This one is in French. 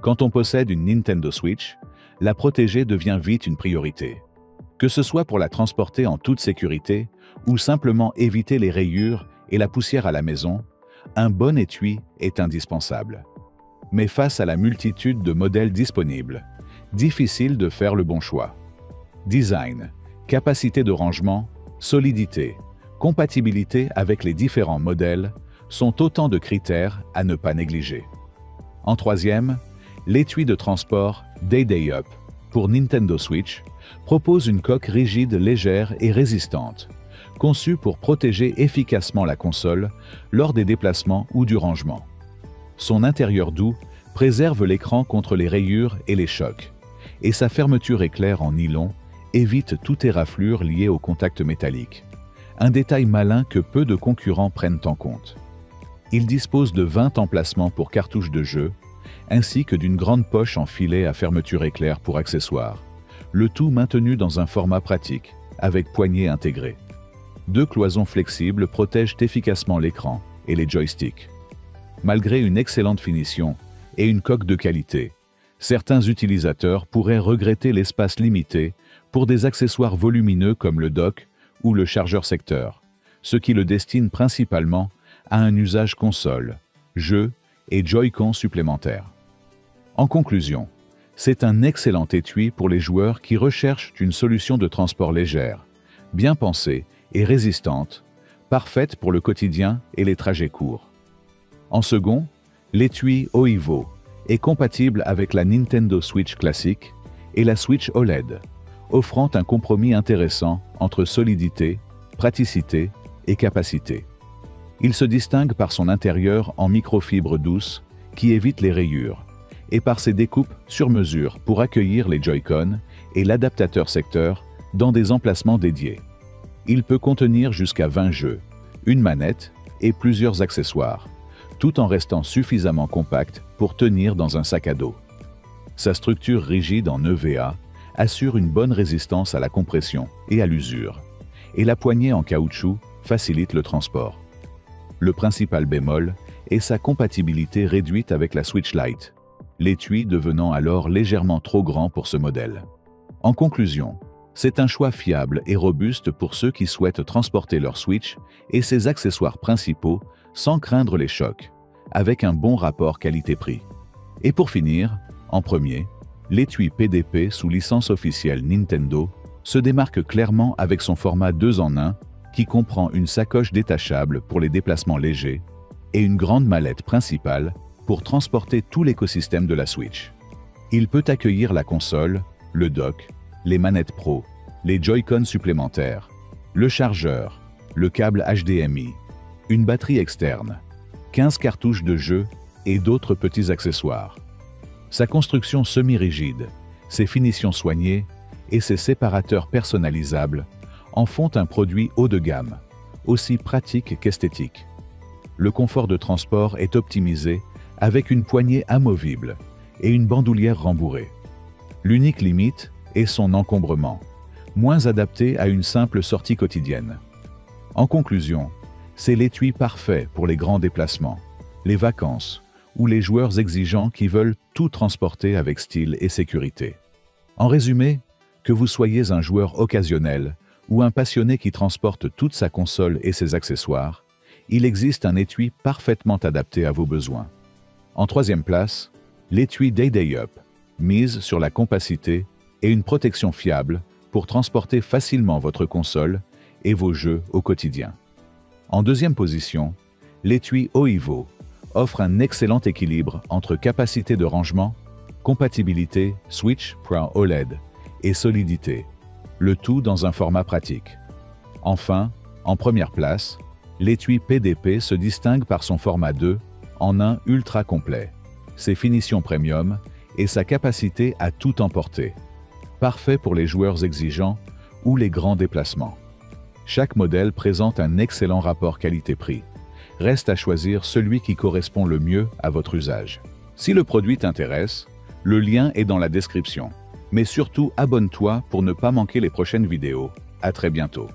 Quand on possède une Nintendo Switch, la protéger devient vite une priorité. Que ce soit pour la transporter en toute sécurité ou simplement éviter les rayures et la poussière à la maison, un bon étui est indispensable. Mais face à la multitude de modèles disponibles, difficile de faire le bon choix. Design, capacité de rangement, solidité, compatibilité avec les différents modèles sont autant de critères à ne pas négliger. En troisième, l'étui de transport Day Day Up pour Nintendo Switch propose une coque rigide, légère et résistante, conçue pour protéger efficacement la console lors des déplacements ou du rangement. Son intérieur doux préserve l'écran contre les rayures et les chocs, et sa fermeture éclair en nylon évite toute éraflure liée au contact métallique, un détail malin que peu de concurrents prennent en compte. Il dispose de 20 emplacements pour cartouches de jeu, ainsi que d'une grande poche en filet à fermeture éclair pour accessoires, le tout maintenu dans un format pratique, avec poignée intégrée. 2 cloisons flexibles protègent efficacement l'écran et les joysticks. Malgré une excellente finition et une coque de qualité, certains utilisateurs pourraient regretter l'espace limité pour des accessoires volumineux comme le dock ou le chargeur secteur, ce qui le destine principalement à un usage console, jeu et Joy-Con supplémentaires. En conclusion, c'est un excellent étui pour les joueurs qui recherchent une solution de transport légère, bien pensée et résistante, parfaite pour le quotidien et les trajets courts. En second, l'étui Oivo est compatible avec la Nintendo Switch classique et la Switch OLED, offrant un compromis intéressant entre solidité, praticité et capacité. Il se distingue par son intérieur en microfibre douce qui évite les rayures et par ses découpes sur mesure pour accueillir les Joy-Con et l'adaptateur secteur dans des emplacements dédiés. Il peut contenir jusqu'à 20 jeux, une manette et plusieurs accessoires, tout en restant suffisamment compact pour tenir dans un sac à dos. Sa structure rigide en EVA assure une bonne résistance à la compression et à l'usure, et la poignée en caoutchouc facilite le transport. Le principal bémol est sa compatibilité réduite avec la Switch Lite, l'étui devenant alors légèrement trop grand pour ce modèle. En conclusion, c'est un choix fiable et robuste pour ceux qui souhaitent transporter leur Switch et ses accessoires principaux sans craindre les chocs, avec un bon rapport qualité-prix. Et pour finir, en premier, l'étui PDP sous licence officielle Nintendo se démarque clairement avec son format 2 en 1 qui comprend une sacoche détachable pour les déplacements légers et une grande mallette principale pour transporter tout l'écosystème de la Switch. Il peut accueillir la console, le dock, les manettes Pro, les Joy-Con supplémentaires, le chargeur, le câble HDMI, une batterie externe, 15 cartouches de jeu et d'autres petits accessoires. Sa construction semi-rigide, ses finitions soignées et ses séparateurs personnalisables en font un produit haut de gamme, aussi pratique qu'esthétique. Le confort de transport est optimisé avec une poignée amovible et une bandoulière rembourrée. L'unique limite est son encombrement, moins adapté à une simple sortie quotidienne. En conclusion, c'est l'étui parfait pour les grands déplacements, les vacances ou les joueurs exigeants qui veulent tout transporter avec style et sécurité. En résumé, que vous soyez un joueur occasionnel ou un passionné qui transporte toute sa console et ses accessoires, il existe un étui parfaitement adapté à vos besoins. En troisième place, l'étui Day Day Up mise sur la compacité et une protection fiable pour transporter facilement votre console et vos jeux au quotidien. En deuxième position, l'étui Oivo offre un excellent équilibre entre capacité de rangement, compatibilité Switch Pro OLED et solidité, le tout dans un format pratique. Enfin, en première place, l'étui PDP se distingue par son format 2 en 1 ultra complet, ses finitions premium et sa capacité à tout emporter. Parfait pour les joueurs exigeants ou les grands déplacements. Chaque modèle présente un excellent rapport qualité-prix. Reste à choisir celui qui correspond le mieux à votre usage. Si le produit t'intéresse, le lien est dans la description. Mais surtout, abonne-toi pour ne pas manquer les prochaines vidéos. À très bientôt.